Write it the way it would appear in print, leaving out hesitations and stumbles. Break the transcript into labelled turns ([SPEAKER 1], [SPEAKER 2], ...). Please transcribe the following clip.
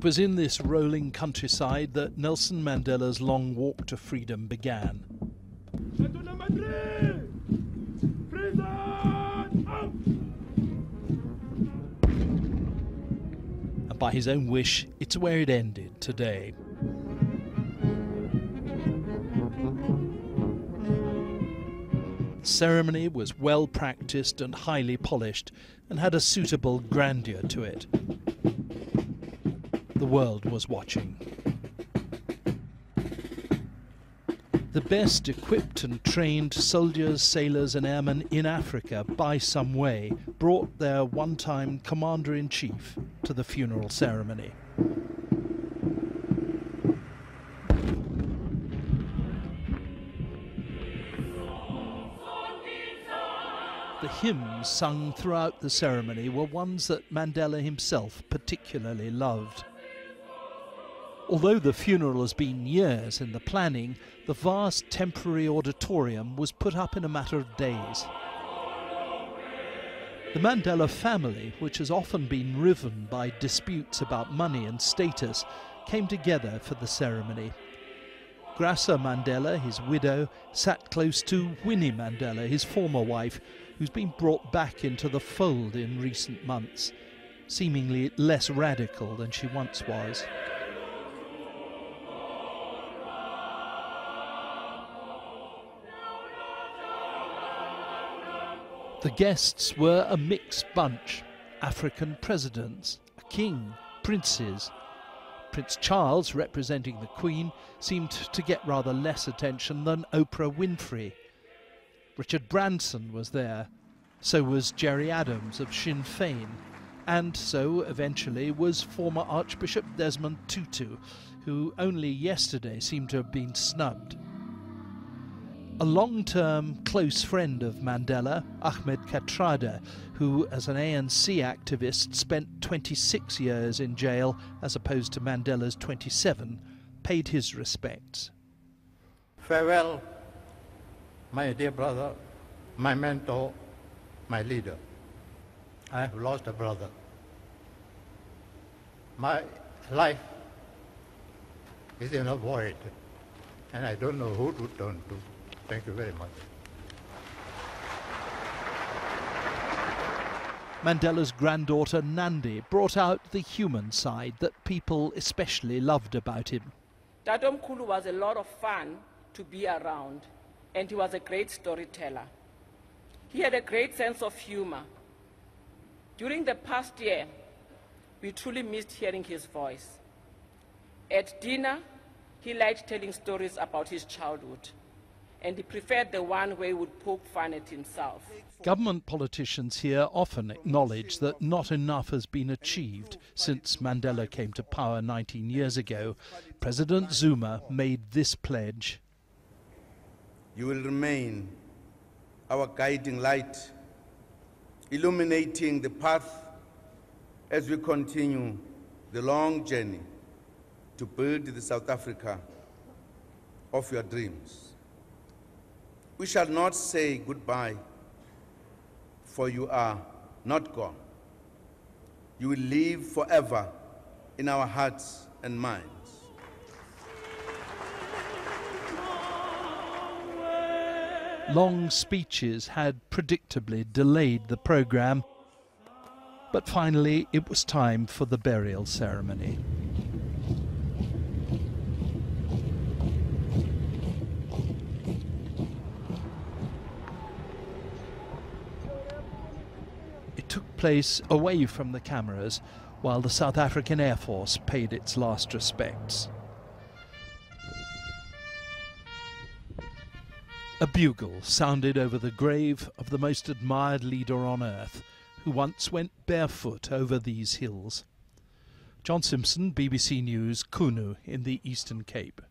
[SPEAKER 1] It was in this rolling countryside that Nelson Mandela's long walk to freedom began. And by his own wish, it's where it ended today. The ceremony was well practiced and highly polished and had a suitable grandeur to it. The world was watching. The best equipped and trained soldiers, sailors and airmen in Africa, by some way, brought their one-time commander-in-chief to the funeral ceremony. The hymns sung throughout the ceremony were ones that Mandela himself particularly loved. Although the funeral has been years in the planning, the vast temporary auditorium was put up in a matter of days. The Mandela family, which has often been riven by disputes about money and status, came together for the ceremony. Graca Machel, his widow, sat close to Winnie Mandela, his former wife, who's been brought back into the fold in recent months, seemingly less radical than she once was. The guests were a mixed bunch: African presidents, a king, princes. Prince Charles, representing the Queen, seemed to get rather less attention than Oprah Winfrey. Richard Branson was there, so was Gerry Adams of Sinn Féin, and so eventually was former Archbishop Desmond Tutu, who only yesterday seemed to have been snubbed. A long-term close friend of Mandela, Ahmed Kathrada, who as an ANC activist spent 26 years in jail as opposed to Mandela's 27, paid his respects.
[SPEAKER 2] Farewell, my dear brother, my mentor, my leader. I have lost a brother. My life is in a void, and I don't know who to turn to. Thank you very much.
[SPEAKER 1] Mandela's granddaughter Nandi brought out the human side that people especially loved about him.
[SPEAKER 3] Qunu was a lot of fun to be around, and he was a great storyteller. He had a great sense of humor. During the past year, we truly missed hearing his voice. At dinner, he liked telling stories about his childhood, and he preferred the one where he would poke fun at himself.
[SPEAKER 1] Government politicians here often acknowledge that not enough has been achieved since Mandela came to power 19 years ago. President Zuma made this pledge.
[SPEAKER 4] You will remain our guiding light, illuminating the path as we continue the long journey to build the South Africa of your dreams. We shall not say goodbye, for you are not gone. You will live forever in our hearts and minds.
[SPEAKER 1] Long speeches had predictably delayed the programme, but finally it was time for the burial ceremony. It took place away from the cameras while the South African Air Force paid its last respects. A bugle sounded over the grave of the most admired leader on earth, who once went barefoot over these hills. John Simpson, BBC News, Qunu in the Eastern Cape.